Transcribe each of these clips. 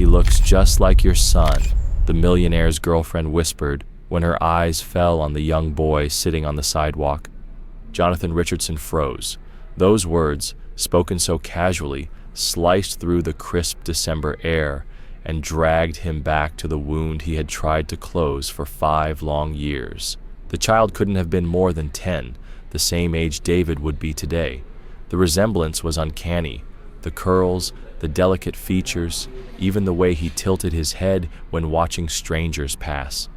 He looks just like your son, the millionaire's girlfriend whispered when her eyes fell on the young boy sitting on the sidewalk. Jonathan Richardson froze. Those words, spoken so casually, sliced through the crisp December air and dragged him back to the wound he had tried to close for 5 long years. The child couldn't have been more than 10, the same age David would be today. The resemblance was uncanny. The curls, the delicate features, even the way he tilted his head when watching strangers pass.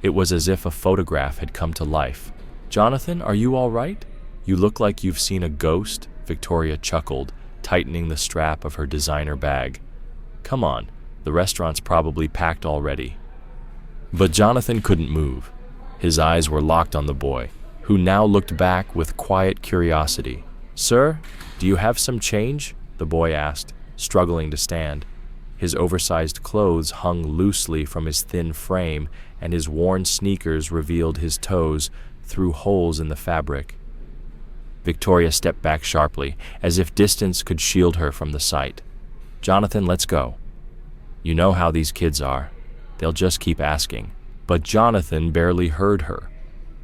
It was as if a photograph had come to life. "Jonathan, are you all right? You look like you've seen a ghost," Victoria chuckled, tightening the strap of her designer bag. "Come on, the restaurant's probably packed already." But Jonathan couldn't move. His eyes were locked on the boy, who now looked back with quiet curiosity. "Sir, do you have some change?" the boy asked, struggling to stand. His oversized clothes hung loosely from his thin frame, and his worn sneakers revealed his toes through holes in the fabric. Victoria stepped back sharply, as if distance could shield her from the sight. "Jonathan, let's go. You know how these kids are. They'll just keep asking." But Jonathan barely heard her.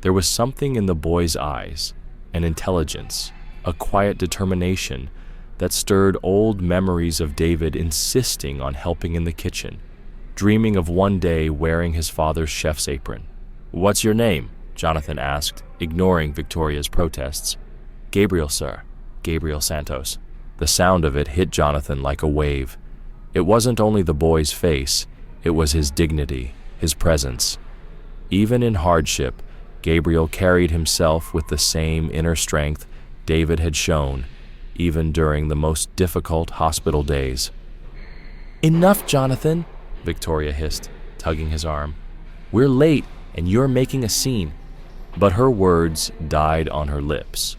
There was something in the boy's eyes, an intelligence, a quiet determination that stirred old memories of David insisting on helping in the kitchen, dreaming of one day wearing his father's chef's apron. "What's your name?" Jonathan asked, ignoring Victoria's protests. "Gabriel, sir. Gabriel Santos." The sound of it hit Jonathan like a wave. It wasn't only the boy's face, it was his dignity, his presence. Even in hardship, Gabriel carried himself with the same inner strength David had shown, even during the most difficult hospital days. "Enough, Jonathan," Victoria hissed, tugging his arm. "We're late, and you're making a scene." But her words died on her lips.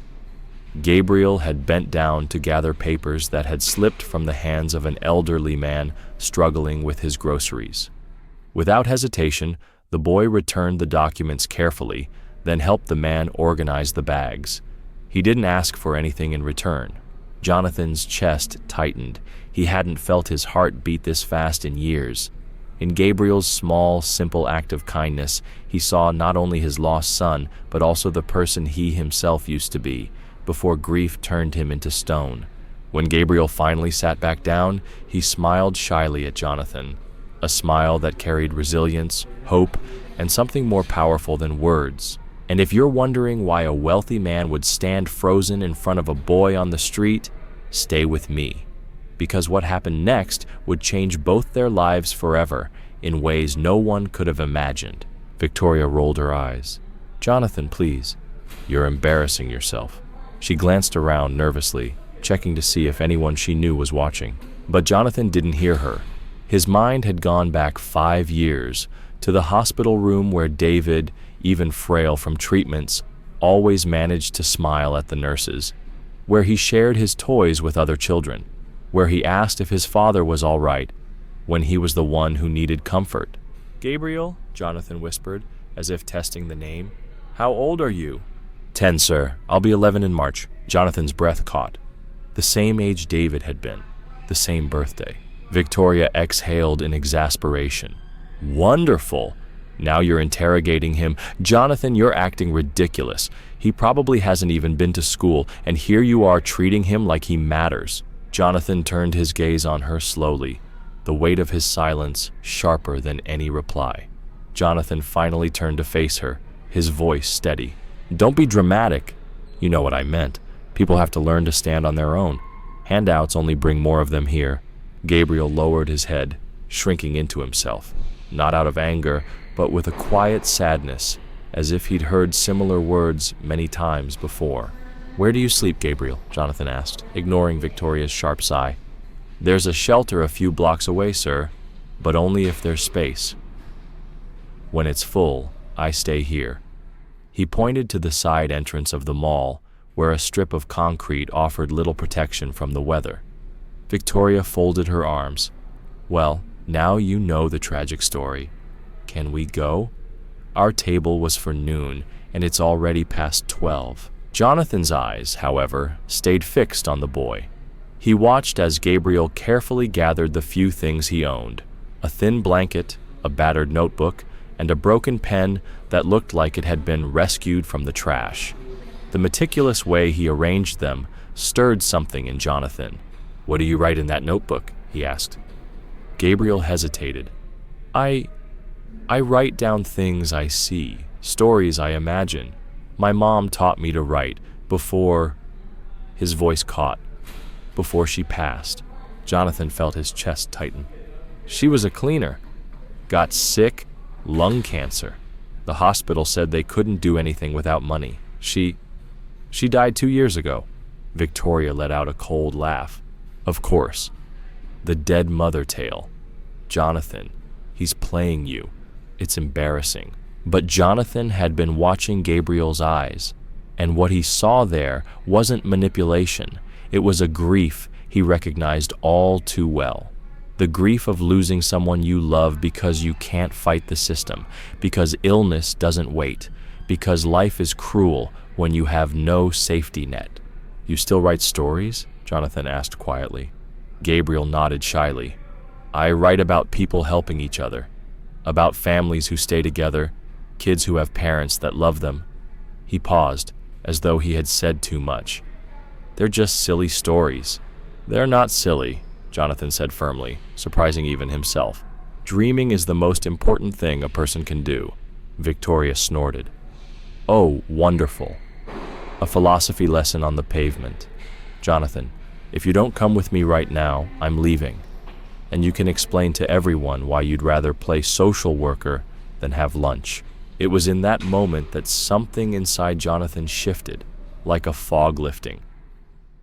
Gabriel had bent down to gather papers that had slipped from the hands of an elderly man struggling with his groceries. Without hesitation, the boy returned the documents carefully, then helped the man organize the bags. He didn't ask for anything in return. Jonathan's chest tightened. He hadn't felt his heart beat this fast in years. In Gabriel's small, simple act of kindness, he saw not only his lost son, but also the person he himself used to be, before grief turned him into stone. When Gabriel finally sat back down, he smiled shyly at Jonathan, a smile that carried resilience, hope, and something more powerful than words. And if you're wondering why a wealthy man would stand frozen in front of a boy on the street, stay with me. Because what happened next would change both their lives forever in ways no one could have imagined. Victoria rolled her eyes. "Jonathan, please. You're embarrassing yourself." She glanced around nervously, checking to see if anyone she knew was watching. But Jonathan didn't hear her. His mind had gone back 5 years to the hospital room where David, even frail from treatments, always managed to smile at the nurses, where he shared his toys with other children, where he asked if his father was all right when he was the one who needed comfort. "Gabriel," Jonathan whispered, as if testing the name. "How old are you?" 10, sir. I'll be 11 in March." Jonathan's breath caught. The same age David had been, the same birthday. Victoria exhaled in exasperation. "Wonderful! Now you're interrogating him. Jonathan, you're acting ridiculous. He probably hasn't even been to school, and here you are treating him like he matters." Jonathan turned his gaze on her slowly, the weight of his silence sharper than any reply. Jonathan finally turned to face her, his voice steady. "Don't be dramatic. You know what I meant. People have to learn to stand on their own. Handouts only bring more of them here." Gabriel lowered his head, shrinking into himself, not out of anger, but with a quiet sadness, as if he'd heard similar words many times before. "Where do you sleep, Gabriel?" Jonathan asked, ignoring Victoria's sharp sigh. "There's a shelter a few blocks away, sir, but only if there's space. When it's full, I stay here." He pointed to the side entrance of the mall, where a strip of concrete offered little protection from the weather. Victoria folded her arms. "Well, now you know the tragic story. Can we go? Our table was for noon, and it's already past 12. Jonathan's eyes, however, stayed fixed on the boy. He watched as Gabriel carefully gathered the few things he owned, A thin blanket, a battered notebook, and a broken pen that looked like it had been rescued from the trash. The meticulous way he arranged them stirred something in Jonathan. "What do you write in that notebook?" he asked. Gabriel hesitated. I write down things I see, stories I imagine. My mom taught me to write before..." His voice caught. "Before she passed." Jonathan felt his chest tighten. "She was a cleaner. Got sick, lung cancer. The hospital said they couldn't do anything without money. She died 2 years ago." Victoria let out a cold laugh. "Of course. The dead mother tale. Jonathan, he's playing you. It's embarrassing." But Jonathan had been watching Gabriel's eyes, and what he saw there wasn't manipulation. It was a grief he recognized all too well. The grief of losing someone you love because you can't fight the system, because illness doesn't wait, because life is cruel when you have no safety net. "You still write stories?" Jonathan asked quietly. Gabriel nodded shyly. "I write about people helping each other, about families who stay together, kids who have parents that love them." He paused, as though he had said too much. "They're just silly stories." "They're not silly," Jonathan said firmly, surprising even himself. "Dreaming is the most important thing a person can do." Victoria snorted. "Oh, wonderful. A philosophy lesson on the pavement. Jonathan, if you don't come with me right now, I'm leaving. And you can explain to everyone why you'd rather play social worker than have lunch." It was in that moment that something inside Jonathan shifted, like a fog lifting.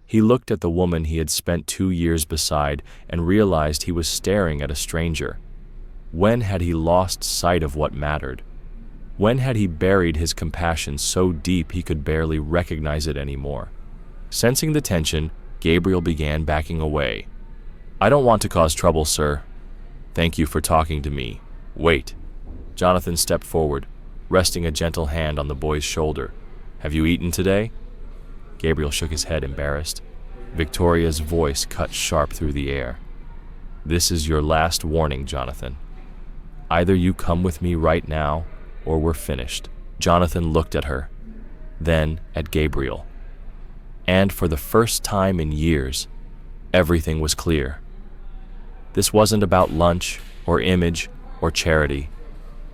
He looked at the woman he had spent 2 years beside and realized he was staring at a stranger. When had he lost sight of what mattered? When had he buried his compassion so deep he could barely recognize it anymore? Sensing the tension, Gabriel began backing away. "I don't want to cause trouble, sir. Thank you for talking to me. Wait." Jonathan stepped forward, resting a gentle hand on the boy's shoulder. "Have you eaten today?" Gabriel shook his head, embarrassed. Victoria's voice cut sharp through the air. "This is your last warning, Jonathan. Either you come with me right now, or we're finished." Jonathan looked at her, then at Gabriel. And for the first time in years, everything was clear. This wasn't about lunch, or image, or charity.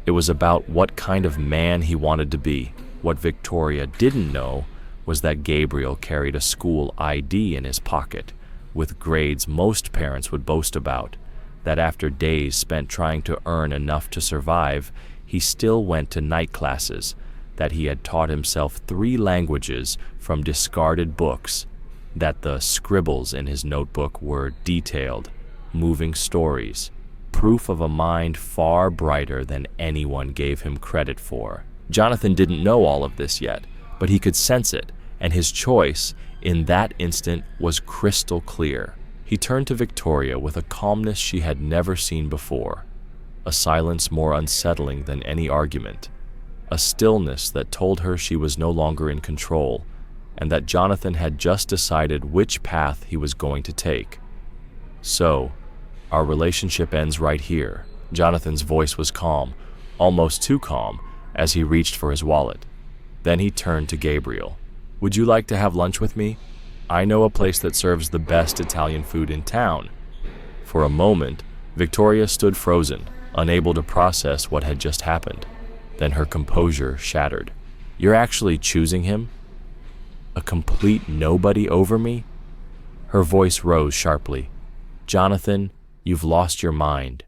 It was about what kind of man he wanted to be. What Victoria didn't know was that Gabriel carried a school ID in his pocket, with grades most parents would boast about, that after days spent trying to earn enough to survive, he still went to night classes, that he had taught himself 3 languages from discarded books, that the scribbles in his notebook were detailed, moving stories, proof of a mind far brighter than anyone gave him credit for. Jonathan didn't know all of this yet, but he could sense it, and his choice in that instant was crystal clear. He turned to Victoria with a calmness she had never seen before, a silence more unsettling than any argument, a stillness that told her she was no longer in control, and that Jonathan had just decided which path he was going to take. "So, our relationship ends right here." Jonathan's voice was calm, almost too calm, as he reached for his wallet. Then he turned to Gabriel. "Would you like to have lunch with me? I know a place that serves the best Italian food in town." For a moment, Victoria stood frozen, unable to process what had just happened. Then her composure shattered. "You're actually choosing him? A complete nobody over me?" Her voice rose sharply. "Jonathan, you've lost your mind.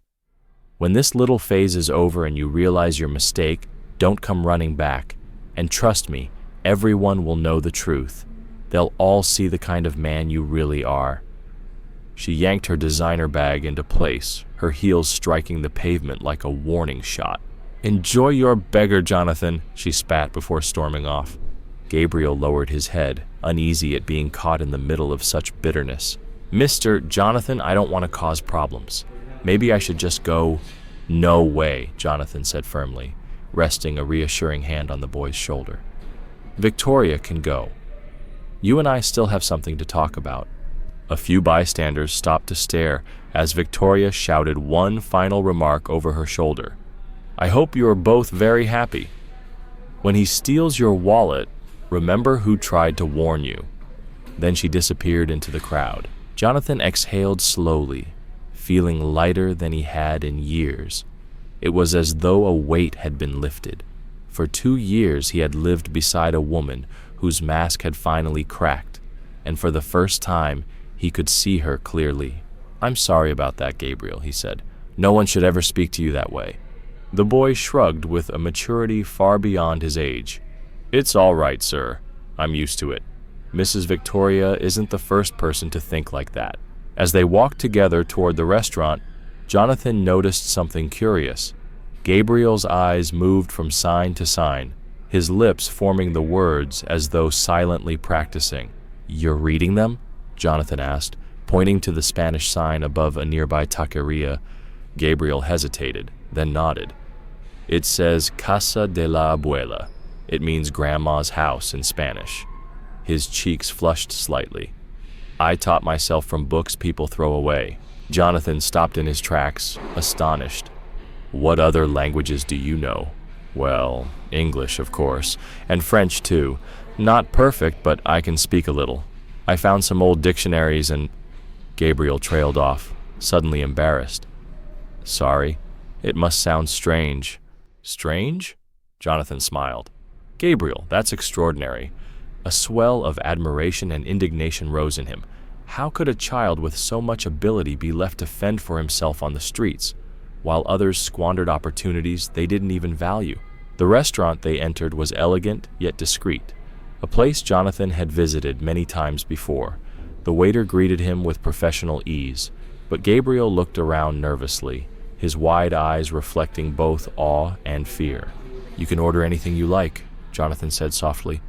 When this little phase is over and you realize your mistake, don't come running back. And trust me, everyone will know the truth. They'll all see the kind of man you really are." She yanked her designer bag into place, her heels striking the pavement like a warning shot. "Enjoy your beggar, Jonathan," she spat before storming off. Gabriel lowered his head, uneasy at being caught in the middle of such bitterness. "Mr. Jonathan, I don't want to cause problems. Maybe I should just go." "No way," Jonathan said firmly, resting a reassuring hand on the boy's shoulder. "Victoria can go. You and I still have something to talk about." A few bystanders stopped to stare as Victoria shouted one final remark over her shoulder. "I hope you are both very happy. When he steals your wallet, remember who tried to warn you." Then she disappeared into the crowd. Jonathan exhaled slowly, feeling lighter than he had in years. It was as though a weight had been lifted. For 2 years he had lived beside a woman whose mask had finally cracked, and for the first time he could see her clearly. "I'm sorry about that, Gabriel," he said. "No one should ever speak to you that way." The boy shrugged with a maturity far beyond his age. "It's all right, sir. I'm used to it. Mrs. Victoria isn't the first person to think like that." As they walked together toward the restaurant, Jonathan noticed something curious. Gabriel's eyes moved from sign to sign, his lips forming the words as though silently practicing. "You're reading them?" Jonathan asked, pointing to the Spanish sign above a nearby taqueria. Gabriel hesitated, then nodded. "It says Casa de la Abuela." It means grandma's house in Spanish. His cheeks flushed slightly. "I taught myself from books people throw away." Jonathan stopped in his tracks, astonished. "What other languages do you know?" "Well, English, of course, and French too. Not perfect, but I can speak a little. I found some old dictionaries and—" Gabriel trailed off, suddenly embarrassed. "Sorry, it must sound strange." "Strange?" Jonathan smiled. "Gabriel, that's extraordinary." A swell of admiration and indignation rose in him. How could a child with so much ability be left to fend for himself on the streets, while others squandered opportunities they didn't even value? The restaurant they entered was elegant yet discreet, a place Jonathan had visited many times before. The waiter greeted him with professional ease, but Gabriel looked around nervously, his wide eyes reflecting both awe and fear. "You can order anything you like," Jonathan said softly.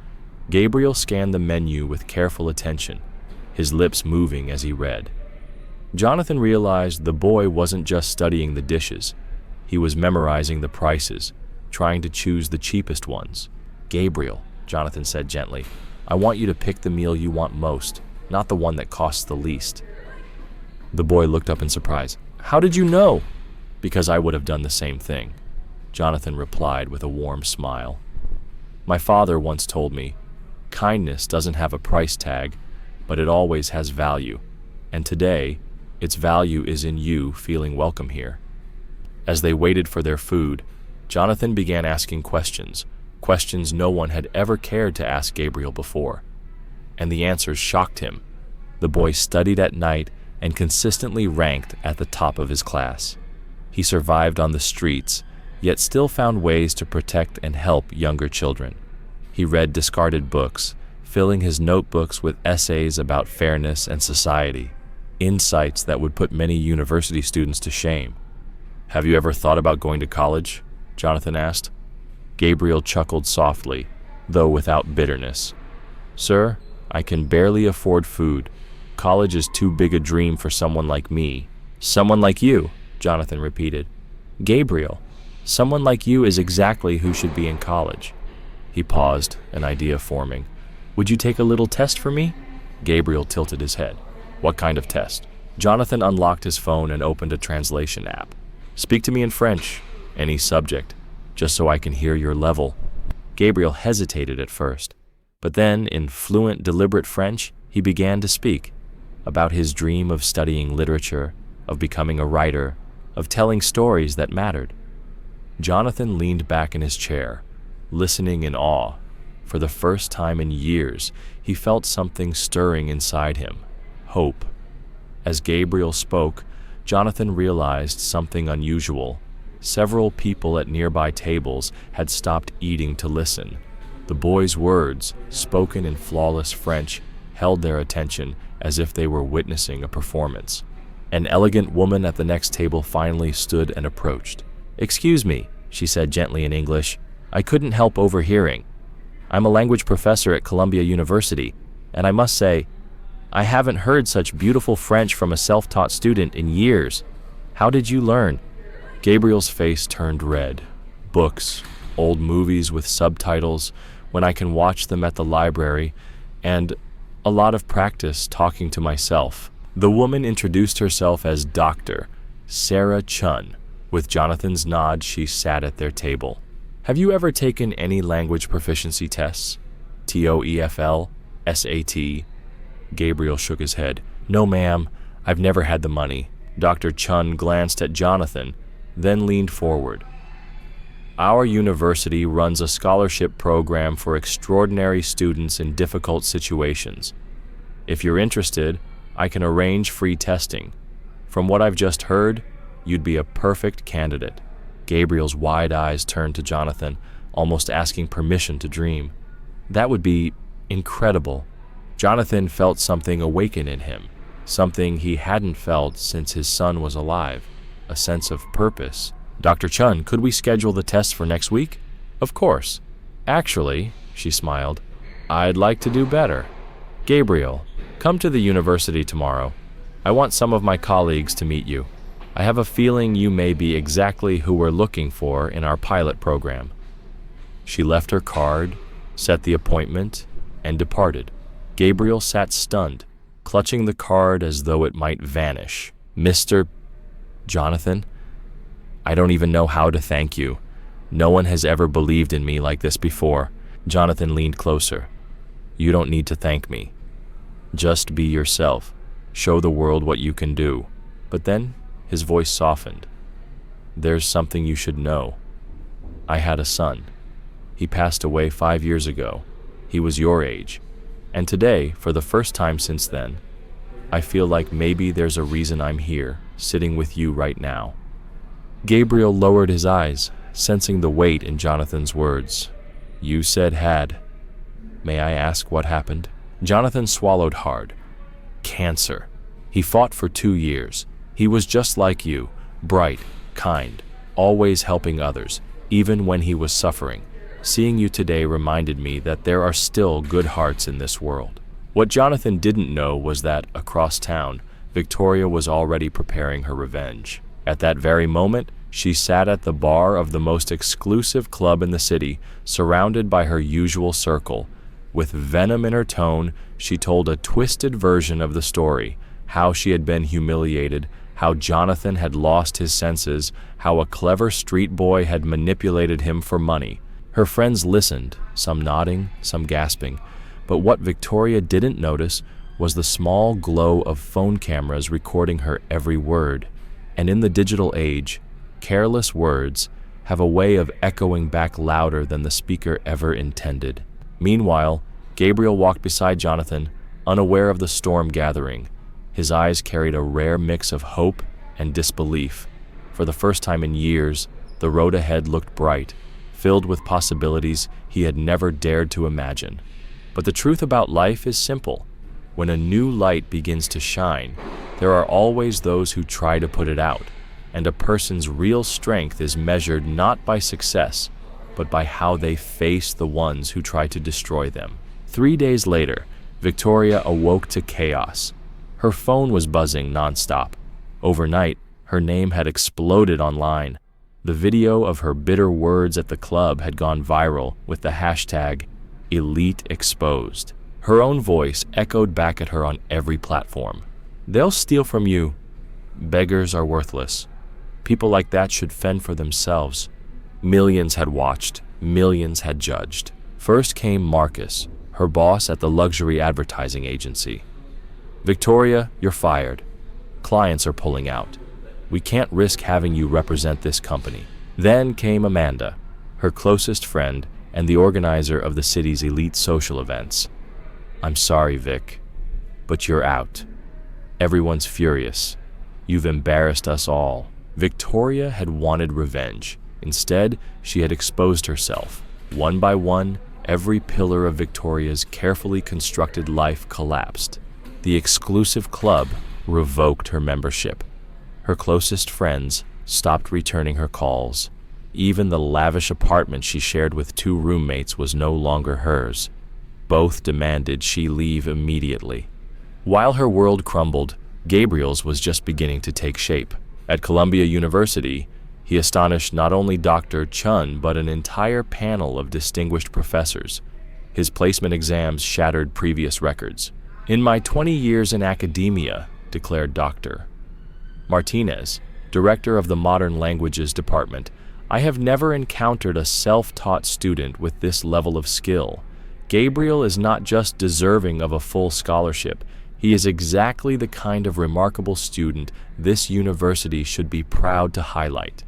Gabriel scanned the menu with careful attention, his lips moving as he read. Jonathan realized the boy wasn't just studying the dishes. He was memorizing the prices, trying to choose the cheapest ones. "Gabriel," Jonathan said gently, "I want you to pick the meal you want most, not the one that costs the least." The boy looked up in surprise. "How did you know?" "Because I would have done the same thing," Jonathan replied with a warm smile. "My father once told me, kindness doesn't have a price tag, but it always has value, and today, its value is in you feeling welcome here." As they waited for their food, Jonathan began asking questions no one had ever cared to ask Gabriel before, and the answers shocked him. The boy studied at night and consistently ranked at the top of his class. He survived on the streets, yet still found ways to protect and help younger children. He read discarded books, filling his notebooks with essays about fairness and society, insights that would put many university students to shame. "Have you ever thought about going to college?" Jonathan asked. Gabriel chuckled softly, though without bitterness. "Sir, I can barely afford food. College is too big a dream for someone like me." "Someone like you," Jonathan repeated. "Gabriel, someone like you is exactly who should be in college." He paused, an idea forming. "Would you take a little test for me?" Gabriel tilted his head. "What kind of test?" Jonathan unlocked his phone and opened a translation app. "Speak to me in French, any subject, just so I can hear your level." Gabriel hesitated at first, but then, in fluent, deliberate French, he began to speak about his dream of studying literature, of becoming a writer, of telling stories that mattered. Jonathan leaned back in his chair, listening in awe. For the first time in years, he felt something stirring inside him, hope. As Gabriel spoke, Jonathan realized something unusual. Several people at nearby tables had stopped eating to listen. The boy's words, spoken in flawless French, held their attention as if they were witnessing a performance. An elegant woman at the next table finally stood and approached. "Excuse me," she said gently in English. "I couldn't help overhearing. I'm a language professor at Columbia University, and I must say, I haven't heard such beautiful French from a self-taught student in years. How did you learn?" Gabriel's face turned red. "Books, old movies with subtitles, when I can watch them at the library, and A lot of practice talking to myself. The woman introduced herself as Dr. Sarah Chun. With Jonathan's nod, she sat at their table. Have you ever taken any language proficiency tests? TOEFL? SAT? Gabriel shook his head. No, ma'am. I've never had the money. Dr. Chun glanced at Jonathan, then leaned forward. Our university runs a scholarship program for extraordinary students in difficult situations. If you're interested, I can arrange free testing. From what I've just heard, you'd be a perfect candidate. Gabriel's wide eyes turned to Jonathan, almost asking permission to dream. That would be incredible. Jonathan felt something awaken in him, something he hadn't felt since his son was alive, a sense of purpose. Dr. Chun, could we schedule the test for next week? Of course. Actually, she smiled, I'd like to do better. Gabriel, come to the university tomorrow. I want some of my colleagues to meet you. I have a feeling you may be exactly who we're looking for in our pilot program. She left her card, set the appointment, and departed. Gabriel sat stunned, clutching the card as though it might vanish. Mr. Jonathan, I don't even know how to thank you. No one has ever believed in me like this before. Jonathan leaned closer. You don't need to thank me. Just be yourself. Show the world what you can do. But then his voice softened. There's something you should know. I had a son. He passed away 5 years ago. He was your age. And today, for the first time since then, I feel like maybe there's a reason I'm here, sitting with you right now. Gabriel lowered his eyes, sensing the weight in Jonathan's words. You said had. May I ask what happened? Jonathan swallowed hard. Cancer. He fought for 2 years. He was just like you, bright, kind, always helping others, even when he was suffering. Seeing you today reminded me that there are still good hearts in this world. What Jonathan didn't know was that, across town, Victoria was already preparing her revenge. At that very moment, she sat at the bar of the most exclusive club in the city, surrounded by her usual circle. With venom in her tone, she told a twisted version of the story, how she had been humiliated, how Jonathan had lost his senses, how a clever street boy had manipulated him for money. Her friends listened, some nodding, some gasping, but what Victoria didn't notice was the small glow of phone cameras recording her every word. And in the digital age, careless words have a way of echoing back louder than the speaker ever intended. Meanwhile, Gabriel walked beside Jonathan, unaware of the storm gathering. His eyes carried a rare mix of hope and disbelief. For the first time in years, the road ahead looked bright, filled with possibilities he had never dared to imagine. But the truth about life is simple. When a new light begins to shine, there are always those who try to put it out, and a person's real strength is measured not by success, but by how they face the ones who try to destroy them. 3 days later, Victoria awoke to chaos. Her phone was buzzing nonstop. Overnight, her name had exploded online. The video of her bitter words at the club had gone viral with the hashtag #EliteExposed. Her own voice echoed back at her on every platform. They'll steal from you. Beggars are worthless. People like that should fend for themselves. Millions had watched. Millions had judged. First came Marcus, her boss at the luxury advertising agency. Victoria, you're fired. Clients are pulling out. We can't risk having you represent this company. Then came Amanda, her closest friend and the organizer of the city's elite social events. I'm sorry, Vic, but you're out. Everyone's furious. You've embarrassed us all. Victoria had wanted revenge. Instead, she had exposed herself. One by one, every pillar of Victoria's carefully constructed life collapsed. The exclusive club revoked her membership. Her closest friends stopped returning her calls. Even the lavish apartment she shared with 2 roommates was no longer hers. Both demanded she leave immediately. While her world crumbled, Gabriel's was just beginning to take shape. At Columbia University, he astonished not only Dr. Chun but an entire panel of distinguished professors. His placement exams shattered previous records. "In my 20 years in academia," declared Dr. Martinez, director of the Modern Languages Department, "I have never encountered a self-taught student with this level of skill. Gabriel is not just deserving of a full scholarship, he is exactly the kind of remarkable student this university should be proud to highlight."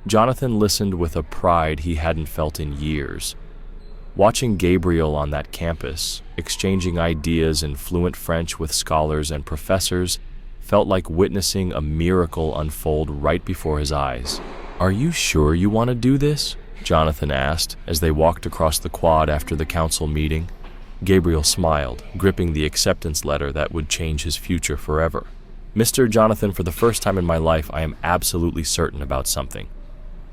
Jonathan listened with a pride he hadn't felt in years. Watching Gabriel on that campus, exchanging ideas in fluent French with scholars and professors, felt like witnessing a miracle unfold right before his eyes. "Are you sure you want to do this?" Jonathan asked as they walked across the quad after the council meeting. Gabriel smiled, gripping the acceptance letter that would change his future forever. "Mr. Jonathan, for the first time in my life, I am absolutely certain about something."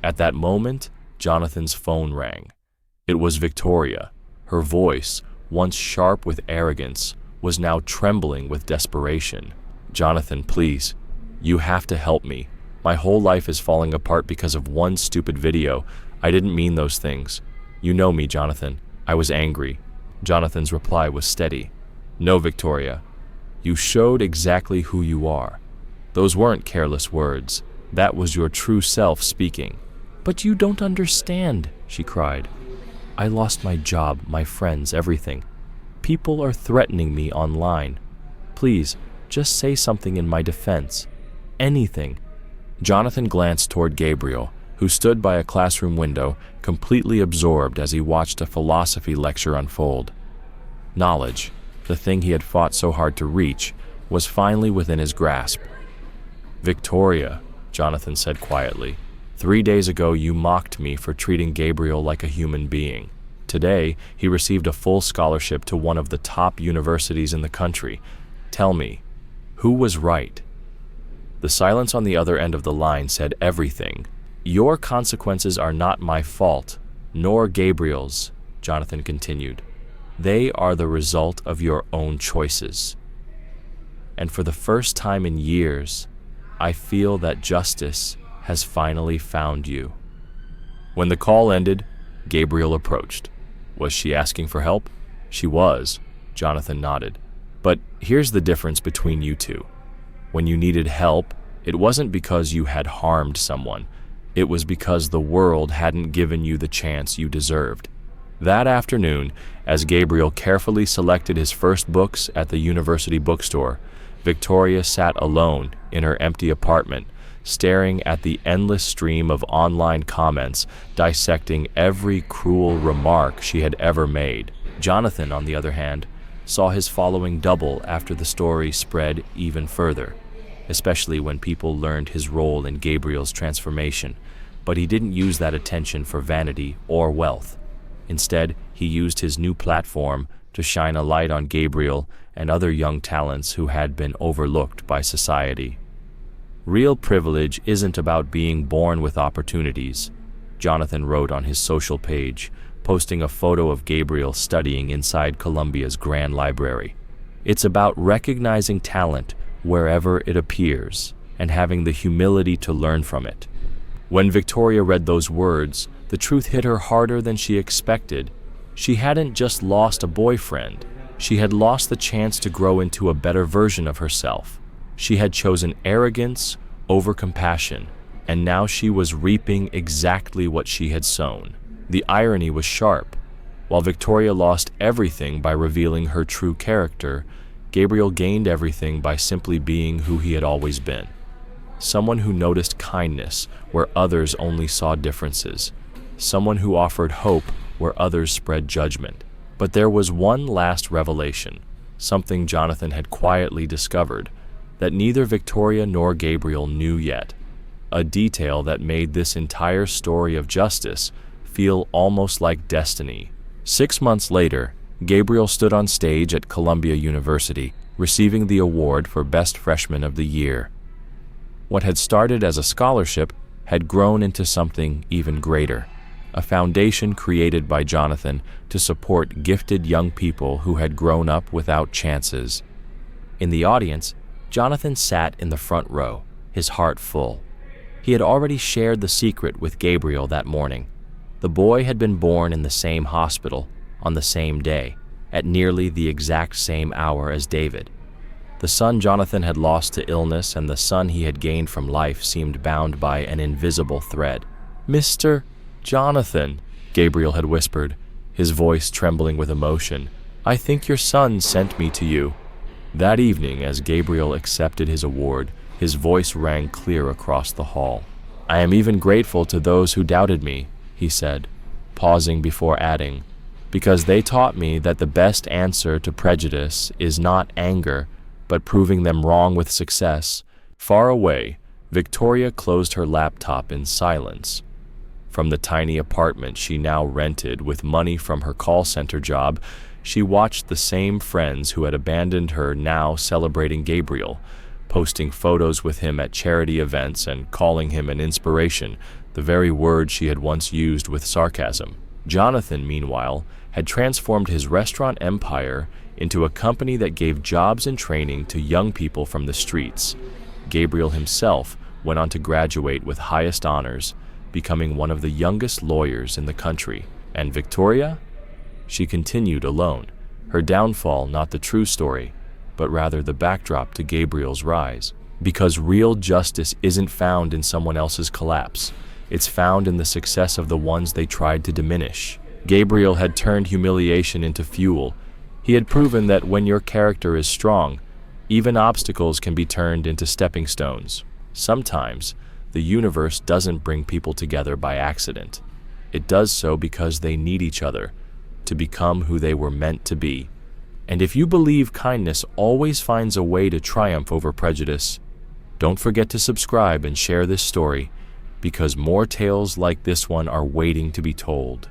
At that moment, Jonathan's phone rang. It was Victoria. Her voice, once sharp with arrogance, was now trembling with desperation. "Jonathan, please, you have to help me. My whole life is falling apart because of one stupid video. I didn't mean those things. You know me, Jonathan. I was angry." Jonathan's reply was steady. "No, Victoria. You showed exactly who you are. Those weren't careless words. That was your true self speaking." "But you don't understand," she cried. "I lost my job, my friends, everything. People are threatening me online. Please, just say something in my defense. Anything." Jonathan glanced toward Gabriel, who stood by a classroom window, completely absorbed as he watched a philosophy lecture unfold. Knowledge, the thing he had fought so hard to reach, was finally within his grasp. "Victoria," Jonathan said quietly, "3 days ago you mocked me for treating Gabriel like a human being. Today, he received a full scholarship to one of the top universities in the country. Tell me, who was right?" The silence on the other end of the line said everything. "Your consequences are not my fault, nor Gabriel's," Jonathan continued. "They are the result of your own choices. And for the first time in years, I feel that justice has finally found you." When the call ended, Gabriel approached. Was she asking for help? She was. Jonathan nodded. "But here's the difference between you two. When you needed help, it wasn't because you had harmed someone. It was because the world hadn't given you the chance you deserved." That afternoon, as Gabriel carefully selected his first books at the university bookstore, Victoria sat alone in her empty apartment, staring at the endless stream of online comments dissecting every cruel remark she had ever made. Jonathan, on the other hand, saw his following double after the story spread even further, especially when people learned his role in Gabriel's transformation. But he didn't use that attention for vanity or wealth. Instead, he used his new platform to shine a light on Gabriel and other young talents who had been overlooked by society. "Real privilege isn't about being born with opportunities," Jonathan wrote on his social page, posting a photo of Gabriel studying inside Columbia's Grand Library. "It's about recognizing talent wherever it appears and having the humility to learn from it." When Victoria read those words, the truth hit her harder than she expected. She hadn't just lost a boyfriend. She had lost the chance to grow into a better version of herself. She had chosen arrogance over compassion, and now she was reaping exactly what she had sown. The irony was sharp. While Victoria lost everything by revealing her true character, Gabriel gained everything by simply being who he had always been. Someone who noticed kindness where others only saw differences. Someone who offered hope where others spread judgment. But there was one last revelation, something Jonathan had quietly discovered, that neither Victoria nor Gabriel knew yet. A detail that made this entire story of justice feel almost like destiny. 6 months later, Gabriel stood on stage at Columbia University, receiving the award for Best Freshman of the Year. What had started as a scholarship had grown into something even greater, a foundation created by Jonathan to support gifted young people who had grown up without chances. In the audience, Jonathan sat in the front row, his heart full. He had already shared the secret with Gabriel that morning. The boy had been born in the same hospital, on the same day. at nearly the exact same hour as David. The son Jonathan had lost to illness and the son he had gained from life seemed bound by an invisible thread. "Mr. Jonathan," Gabriel had whispered, his voice trembling with emotion, "I think your son sent me to you." That evening, as Gabriel accepted his award, his voice rang clear across the hall. "I am even grateful to those who doubted me," he said, pausing before adding, "because they taught me that the best answer to prejudice is not anger, but proving them wrong with success." Far away, Victoria closed her laptop in silence. From the tiny apartment she now rented with money from her call center job, she watched the same friends who had abandoned her now celebrating Gabriel, posting photos with him at charity events and calling him an inspiration, the very word she had once used with sarcasm. Jonathan, meanwhile, had transformed his restaurant empire into a company that gave jobs and training to young people from the streets. Gabriel himself went on to graduate with highest honors, becoming one of the youngest lawyers in the country. And Victoria? She continued alone, her downfall not the true story, but rather the backdrop to Gabriel's rise. Because real justice isn't found in someone else's collapse. It's found in the success of the ones they tried to diminish. Gabriel had turned humiliation into fuel. He had proven that when your character is strong, even obstacles can be turned into stepping stones. Sometimes, the universe doesn't bring people together by accident. It does so because they need each other to become who they were meant to be. And if you believe kindness always finds a way to triumph over prejudice, don't forget to subscribe and share this story, because more tales like this one are waiting to be told.